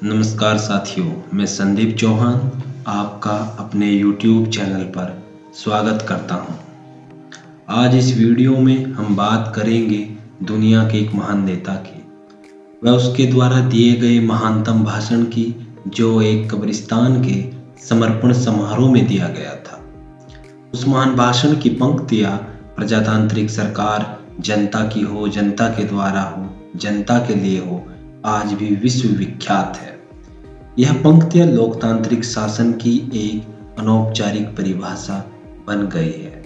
नमस्कार साथियों, मैं संदीप चौहान आपका अपने YouTube चैनल पर स्वागत करता हूं। आज इस वीडियो में हम बात करेंगे दुनिया के एक महान नेता की व उसके द्वारा दिए गए महानतम भाषण की, जो एक कब्रिस्तान के समर्पण समारोह में दिया गया था। उस महान भाषण की पंक्तियां प्रजातांत्रिक सरकार जनता की हो, जनता के द्वारा हो, जनता के लिए हो, आज भी विश्व विख्यात है। यह पंक्तियां लोकतांत्रिक शासन की एक अनौपचारिक परिभाषा बन गई है।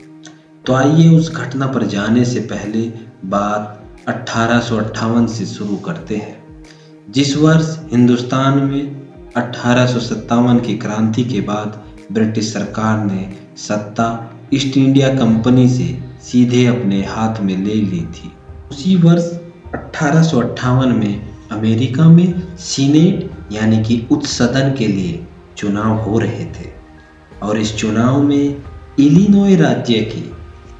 तो आइए उस घटना पर जाने से पहले बात 1858 से शुरू करते हैं, जिस वर्ष हिंदुस्तान में 1857 की क्रांति के बाद ब्रिटिश सरकार ने सत्ता ईस्ट इंडिया कंपनी से सीधे अपने हाथ में ले ली थी। उसी वर्ष 1858 में अमेरिका में सीनेट यानी कि उच्च सदन के लिए चुनाव हो रहे थे और इस चुनाव में इलिनॉय राज्य की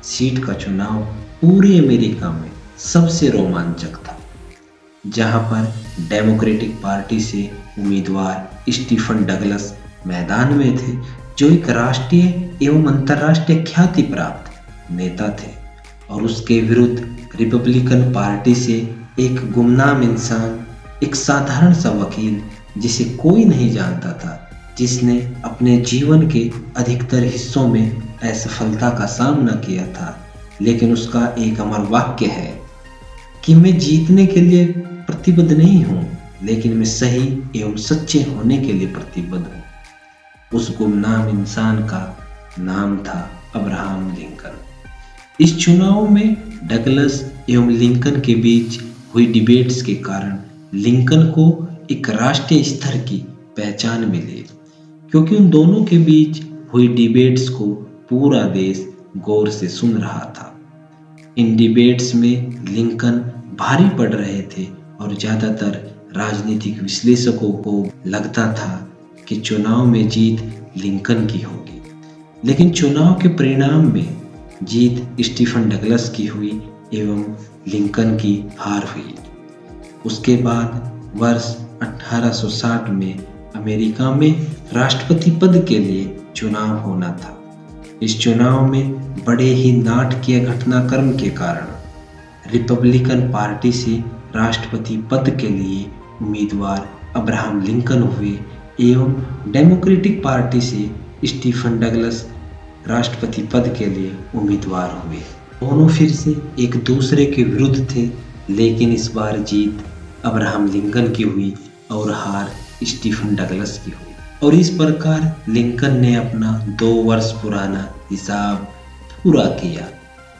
सीट का चुनाव पूरे अमेरिका में सबसे रोमांचक था, जहां पर डेमोक्रेटिक पार्टी से उम्मीदवार स्टीफन डगलस मैदान में थे, जो एक राष्ट्रीय एवं अंतर्राष्ट्रीय ख्याति प्राप्त नेता थे, और उसके विरुद्ध रिपब्लिकन पार्टी से एक गुमनाम इंसान, एक साधारण सा वकील जिसे कोई नहीं जानता था, जिसने अपने जीवन के अधिकतर हिस्सों में असफलता का सामना किया था, लेकिन उसका एक अमर वाक्य है कि मैं जीतने के लिए प्रतिबद्ध नहीं हूं, लेकिन मैं सही एवं सच्चे होने के लिए प्रतिबद्ध हूं। उस गुमनाम इंसान का नाम था अब्राहम लिंकन। इस चुनाव में डगलस एवं लिंकन के बीच हुई डिबेट्स के कारण लिंकन को एक राष्ट्रीय स्तर की पहचान मिली, क्योंकि उन दोनों के बीच हुई डिबेट्स को पूरा देश गौर से सुन रहा था। इन डिबेट्स में लिंकन भारी पड़ रहे थे और ज़्यादातर राजनीतिक विश्लेषकों को लगता था कि चुनाव में जीत लिंकन की होगी, लेकिन चुनाव के परिणाम में जीत स्टीफन डगलस की हुई एवं लिंकन की हार हुई। उसके बाद वर्ष 1860 में अमेरिका में राष्ट्रपति पद के लिए चुनाव होना था। इस चुनाव में बड़े ही नाटकीय घटनाक्रम के कारण रिपब्लिकन पार्टी से राष्ट्रपति पद के लिए उम्मीदवार अब्राहम लिंकन हुए एवं डेमोक्रेटिक पार्टी से स्टीफन डगलस राष्ट्रपति पद के लिए उम्मीदवार हुए। दोनों फिर से एक दूसरे के विरुद्ध थे, लेकिन इस बार जीत अब्राहम लिंकन की हुई और हार स्टीफन डगलस की हुई। और इस प्रकार लिंकन ने अपना 2 वर्ष पुराना हिसाब पूरा किया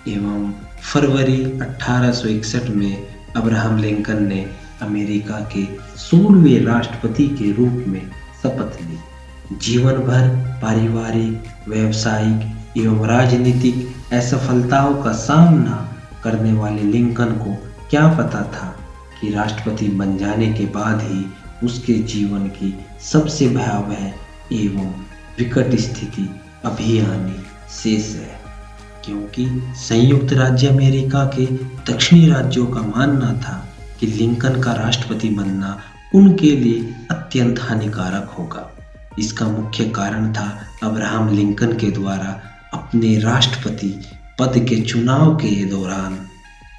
एवं फरवरी 1861 में अब्राहम लिंकन ने अमेरिका के 16वें राष्ट्रपति के रूप में शपथ ली। जीवन भर पारिवारिक, व्यावसायिक एवं राजनीतिक असफलताओं का सामना करने वाले लिंकन को क्या पता था कि राष्ट्रपति बन जाने के बाद ही उसके जीवन की सबसे भयावह एवं विकट स्थिति अभी आनी शेष है, क्योंकि संयुक्त राज्य अमेरिका के दक्षिणी राज्यों का मानना था कि लिंकन का राष्ट्रपति बनना उनके लिए अत्यंत हानिकारक होगा। इसका मुख्य कारण था अब्राहम लिंकन के द्वारा अपने राष्ट्रपति पद के चुनाव के दौरान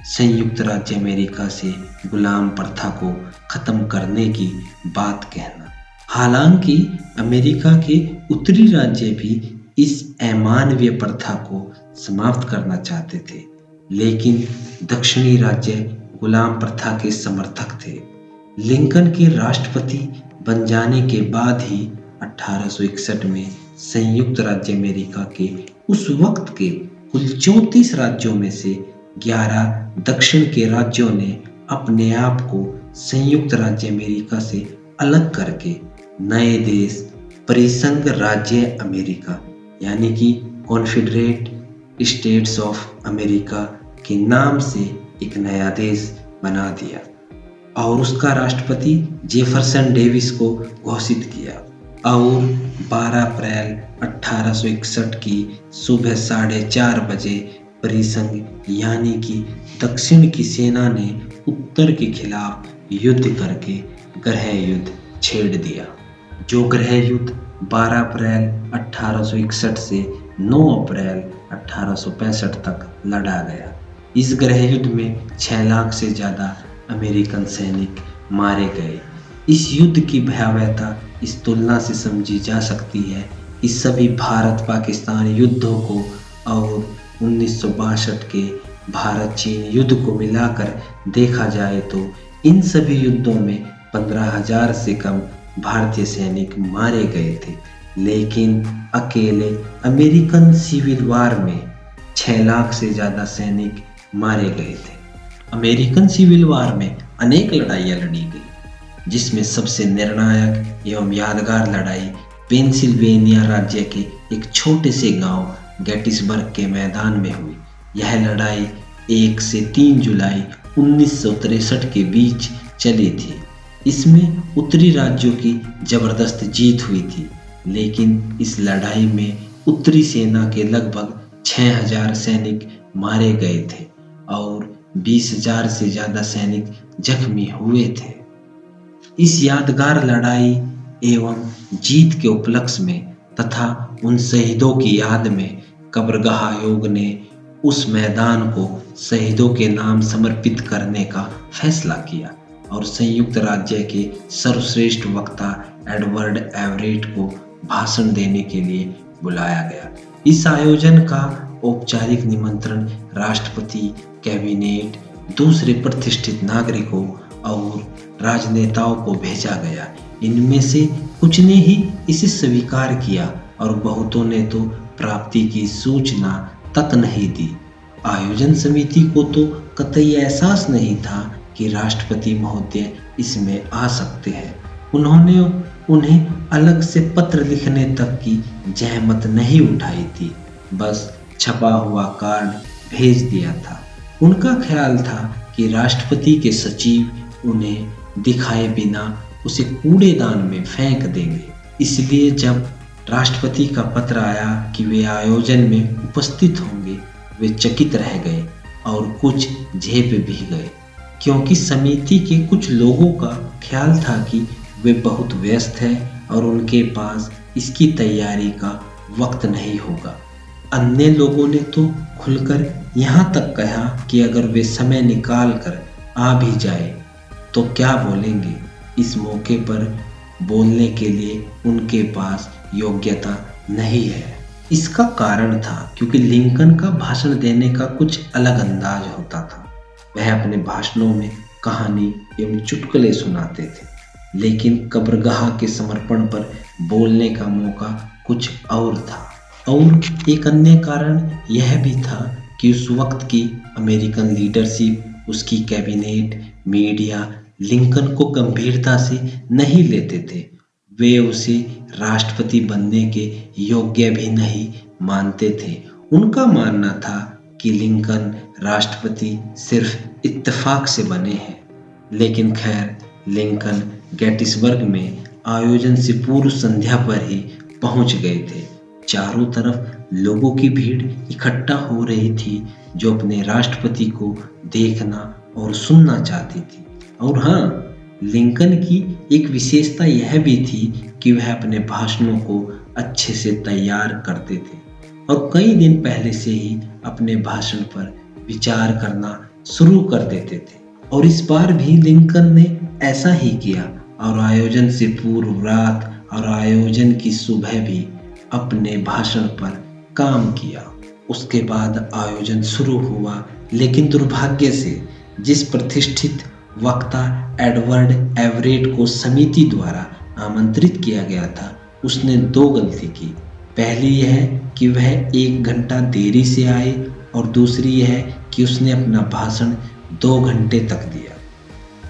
संयुक्त राज्य अमेरिका से गुलाम प्रथा को खत्म करने की बात कहना। हालांकि अमेरिका के उत्तरी राज्य भी इस अमानवीय प्रथा को समाप्त करना चाहते थे, लेकिन दक्षिणी राज्य गुलाम प्रथा के समर्थक थे। लिंकन के राष्ट्रपति बन जाने के बाद ही 1861 में संयुक्त राज्य अमेरिका के उस वक्त के कुल 34 राज्यों में से 11 दक्षिण के राज्यों ने अपने आप को संयुक्त राज्य अमेरिका से अलग करके नए देश परिसंघ राज्य अमेरिका यानी कि कॉन्फेडरेट स्टेट्स ऑफ अमेरिका के नाम से एक नया देश बना दिया और उसका राष्ट्रपति जेफरसन डेविस को घोषित किया। और 12 अप्रैल 1861 की सुबह 4:30 बजे परिसंघ यानी कि दक्षिण की सेना ने उत्तर के खिलाफ युद्ध करके ग्रह युद्ध छेड़ दिया। जो गृह युद्ध 12 अप्रैल 1861 से 9 अप्रैल 1865 तक लड़ा गया। इस गृह युद्ध में 6 लाख से ज़्यादा अमेरिकन सैनिक मारे गए। इस युद्ध की भयावहता इस तुलना से समझी जा सकती है कि सभी भारत पाकिस्तान युद्धों को और 1962 के भारत चीन युद्ध को मिलाकर देखा जाए तो इन सभी युद्धों में 15,000 से कम भारतीय सैनिक मारे गए थे, लेकिन अकेले अमेरिकन सिविल वॉर में 6 लाख से ज़्यादा सैनिक मारे गए थे। अमेरिकन सिविल वॉर में अनेक लड़ाइयाँ लड़ी गई, जिसमें सबसे निर्णायक एवं यादगार लड़ाई पेंसिल्वेनिया राज्य के एक छोटे से गांव गेटिसबर्ग के मैदान में हुई। यह लड़ाई 1 से 3 जुलाई 1963 के बीच चली थी। इसमें उत्तरी राज्यों की जबरदस्त जीत हुई थी, लेकिन इस लड़ाई में उत्तरी सेना के लगभग 6,000 सैनिक मारे गए थे और 20,000 से ज़्यादा सैनिक जख्मी हुए थे। इस यादगार लड़ाई एवं जीत के उपलक्ष्य में तथा उन शहीदों की याद में कब्रगाह आयोग ने उस मैदान को शहीदों के नाम समर्पित करने का फैसला किया और संयुक्त राज्य के सर्वश्रेष्ठ वक्ता एडवर्ड एवरेट को भाषण देने के लिए बुलाया गया। इस आयोजन का औपचारिक निमंत्रण राष्ट्रपति, कैबिनेट, दूसरे प्रतिष्ठित नागरिकों और राजनेताओं को भेजा गया। इनमें से कुछ ने ही इसे स्वीकार किया और बहुतों ने तो प्राप्ति की सूचना तक नहीं दी। आयोजन समिति को तो कतई एहसास नहीं था कि राष्ट्रपति महोदय इसमें आ सकते हैं। उन्होंने उन्हें अलग से पत्र लिखने तक की जहमत नहीं उठाई थी, बस छपा हुआ कार्ड भेज दिया था। उनका ख्याल था कि राष्ट्रपति के सचिव उन्हें दिखाए बिना उसे कूड़ेदान में फेंक देंगे। इसलिए जब राष्ट्रपति का पत्र आया कि वे आयोजन में उपस्थित होंगे, वे चकित रह गए और कुछ झेप भी गए, क्योंकि समिति के कुछ लोगों का ख्याल था कि वे बहुत व्यस्त हैं और उनके पास इसकी तैयारी का वक्त नहीं होगा। अन्य लोगों ने तो खुलकर यहाँ तक कहा कि अगर वे समय निकाल कर आ भी जाए तो क्या बोलेंगे। इस मौके पर बोलने के लिए उनके पास योग्यता नहीं है। इसका कारण था क्योंकि लिंकन का भाषण देने का कुछ अलग अंदाज होता था। वह अपने भाषणों में कहानी एवं चुटकुले सुनाते थे, लेकिन कब्रगाह के समर्पण पर बोलने का मौका कुछ और था। और एक अन्य कारण यह भी था कि उस वक्त की अमेरिकन लीडरशिप, उसकी कैबिनेट, मीडिया लिंकन को गंभीरता से नहीं लेते थे। वे उसे राष्ट्रपति बनने के योग्य भी नहीं मानते थे। उनका मानना था कि लिंकन राष्ट्रपति सिर्फ इत्तेफाक से बने हैं। लेकिन खैर, लिंकन गेटिसबर्ग में आयोजन से पूर्व संध्या पर ही पहुंच गए थे। चारों तरफ लोगों की भीड़ इकट्ठा हो रही थी जो अपने राष्ट्रपति को देखना और सुनना चाहती थी। और हाँ, लिंकन की एक विशेषता यह भी थी कि वह अपने भाषणों को अच्छे से तैयार करते थे और कई दिन पहले से ही अपने भाषण पर विचार करना शुरू कर देते थे। और इस बार भी लिंकन ने ऐसा ही किया और आयोजन से पूर्व रात और आयोजन की सुबह भी अपने भाषण पर काम किया। उसके बाद आयोजन शुरू हुआ, लेकिन दुर्भाग्य से जिस प्रतिष्ठित वक्ता एडवर्ड एवरेट को समिति द्वारा आमंत्रित किया गया था, उसने 2 गलती की। पहली यह कि वह 1 घंटा देरी से आए और दूसरी यह कि उसने अपना भाषण 2 घंटे तक दिया।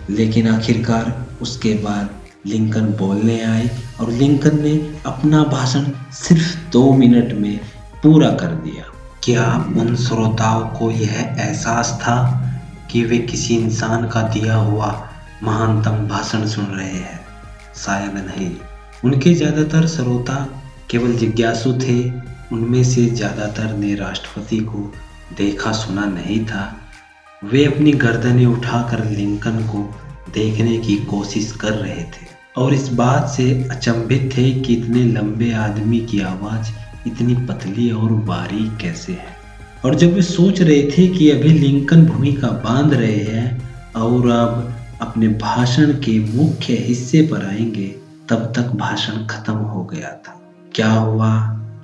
लेकिन आखिरकार उसके बाद लिंकन बोलने आए और लिंकन ने अपना भाषण सिर्फ 2 मिनट में पूरा कर दिया। क्या उन श्रोताओं को यह एहसास था कि वे किसी इंसान का दिया हुआ महानतम भाषण सुन रहे हैं? शायद नहीं। उनके ज़्यादातर श्रोता केवल जिज्ञासु थे। उनमें से ज़्यादातर ने राष्ट्रपति को देखा सुना नहीं था। वे अपनी गर्दनें उठाकर लिंकन को देखने की कोशिश कर रहे थे और इस बात से अचंभित थे कि इतने लंबे आदमी की आवाज़ इतनी पतली और बारीक कैसे है। और जब वे सोच रहे थे कि अभी लिंकन भूमिका बांध रहे हैं और अब अपने भाषण के मुख्य हिस्से पर आएंगे, तब तक भाषण खत्म हो गया था। क्या हुआ?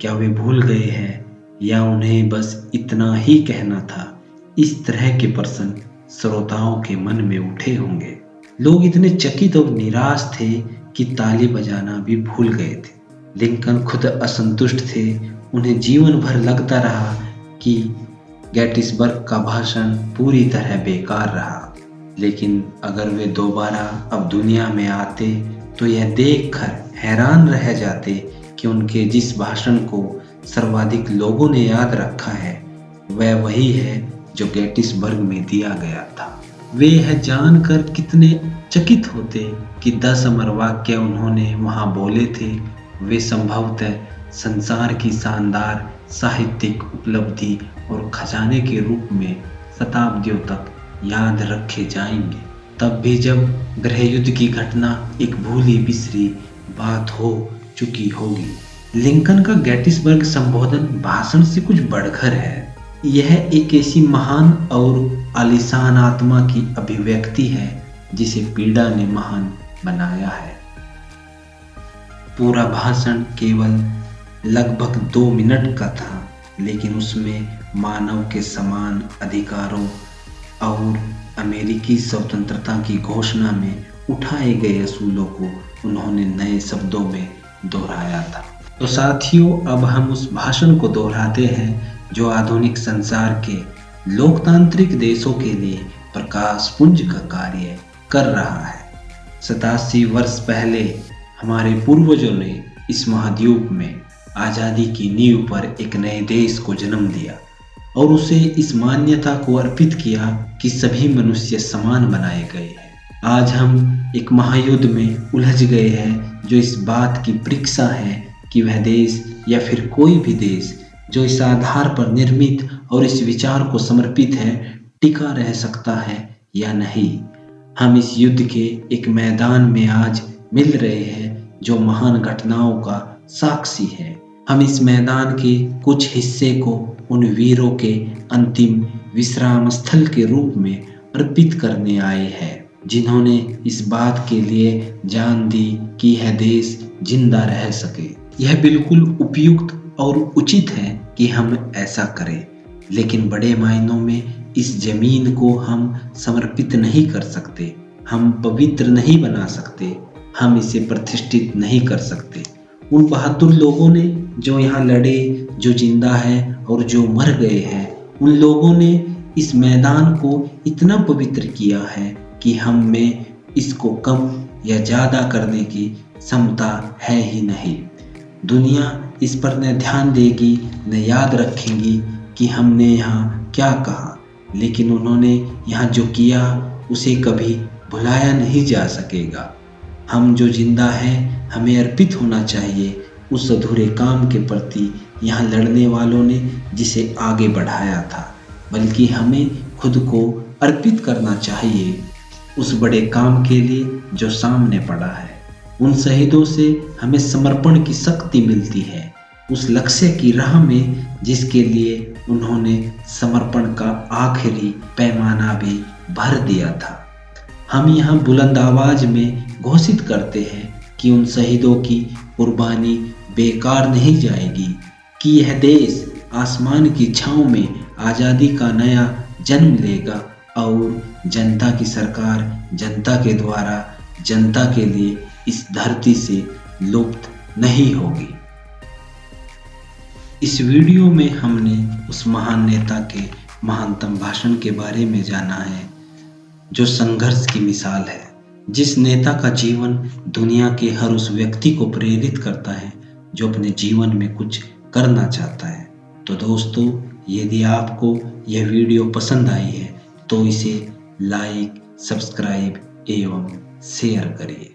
क्या वे भूल गए हैं या उन्हें बस इतना ही कहना था? इस तरह के प्रश्न श्रोताओं के मन में उठे होंगे। लोग इतने चकित और निराश थे कि ताली बजाना भी भूल गए थे। लिंकन खुद असंतुष्ट थे। उन्हें जीवन भर लगता रहा कि गेटिसबर्ग का भाषण पूरी तरह बेकार रहा। लेकिन अगर वे दोबारा अब दुनिया में आते तो यह देखकर हैरान रह जाते कि उनके जिस भाषण को सर्वाधिक लोगों ने याद रखा है वह वही है जो गेटिसबर्ग में दिया गया था। वे यह जानकर कितने चकित होते कि 10 अमर वाक्य उन्होंने वहां बोले थे वे संभवतः संसार की शानदार साहित्यिक उपलब्धि और खजाने के रूप में शताब्दियों तक याद रखे जाएंगे। तब भी जब गृह युद्ध की घटना एक भूली बिसरी बात हो चुकी होगी। लिंकन का गेटिसबर्ग संबोधन भाषण से कुछ बढ़कर है। यह एक ऐसी महान और आलीशान आत्मा की अभिव्यक्ति है जिसे पीड़ा ने महान बनाया है। पूरा भाषण केवल लगभग 2 मिनट का था, लेकिन उसमें मानव के समान अधिकारों और अमेरिकी स्वतंत्रता की घोषणा में उठाए गए असूलों को उन्होंने नए शब्दों में दोहराया था। तो साथियों, अब हम उस भाषण को दोहराते हैं जो आधुनिक संसार के लोकतांत्रिक देशों के लिए प्रकाश पुंज का कार्य कर रहा है। 87 वर्ष पहले हमारे पूर्वजों ने इस महाद्वीप में आज़ादी की नींव पर एक नए देश को जन्म दिया और उसे इस मान्यता को अर्पित किया कि सभी मनुष्य समान बनाए गए हैं। आज हम एक महायुद्ध में उलझ गए हैं जो इस बात की परीक्षा है कि वह देश या फिर कोई भी देश जो इस आधार पर निर्मित और इस विचार को समर्पित है टिका रह सकता है या नहीं। हम इस युद्ध के एक मैदान में आज मिल रहे हैं जो महान घटनाओं का साक्षी है। हम इस मैदान के कुछ हिस्से को उन वीरों के अंतिम विश्राम स्थल के रूप में अर्पित करने आए हैं जिन्होंने इस बात के लिए जान दी कि यह देश जिंदा रह सके। यह बिल्कुल उपयुक्त और उचित है कि हम ऐसा करें, लेकिन बड़े मायनों में इस जमीन को हम समर्पित नहीं कर सकते, हम पवित्र नहीं बना सकते, हम इसे प्रतिष्ठित नहीं कर सकते। उन बहादुर लोगों ने जो यहाँ लड़े, जो जिंदा है और जो मर गए हैं, उन लोगों ने इस मैदान को इतना पवित्र किया है कि हम में इसको कम या ज़्यादा करने की क्षमता है ही नहीं। दुनिया इस पर न ध्यान देगी न याद रखेंगी कि हमने यहाँ क्या कहा, लेकिन उन्होंने यहाँ जो किया उसे कभी भुलाया नहीं जा सकेगा। हम जो जिंदा हैं हमें अर्पित होना चाहिए उस अधूरे काम के प्रति यहाँ लड़ने वालों ने जिसे आगे बढ़ाया था, बल्कि हमें खुद को अर्पित करना चाहिए उस बड़े काम के लिए जो सामने पड़ा है। उन शहीदों से हमें समर्पण की शक्ति मिलती है, उस लक्ष्य की राह में जिसके लिए उन्होंने समर्पण का आखिरी पैमाना भी भर दिया था। हम यहाँ बुलंद आवाज में घोषित करते हैं कि उन शहीदों की कुर्बानी बेकार नहीं जाएगी, कि यह देश आसमान की छांव में आज़ादी का नया जन्म लेगा और जनता की सरकार जनता के द्वारा जनता के लिए इस धरती से लुप्त नहीं होगी। इस वीडियो में हमने उस महान नेता के महानतम भाषण के बारे में जाना है जो संघर्ष की मिसाल है, जिस नेता का जीवन दुनिया के हर उस व्यक्ति को प्रेरित करता है जो अपने जीवन में कुछ करना चाहता है। तो दोस्तों, यदि आपको यह वीडियो पसंद आई है तो इसे लाइक, सब्सक्राइब एवं शेयर करिए।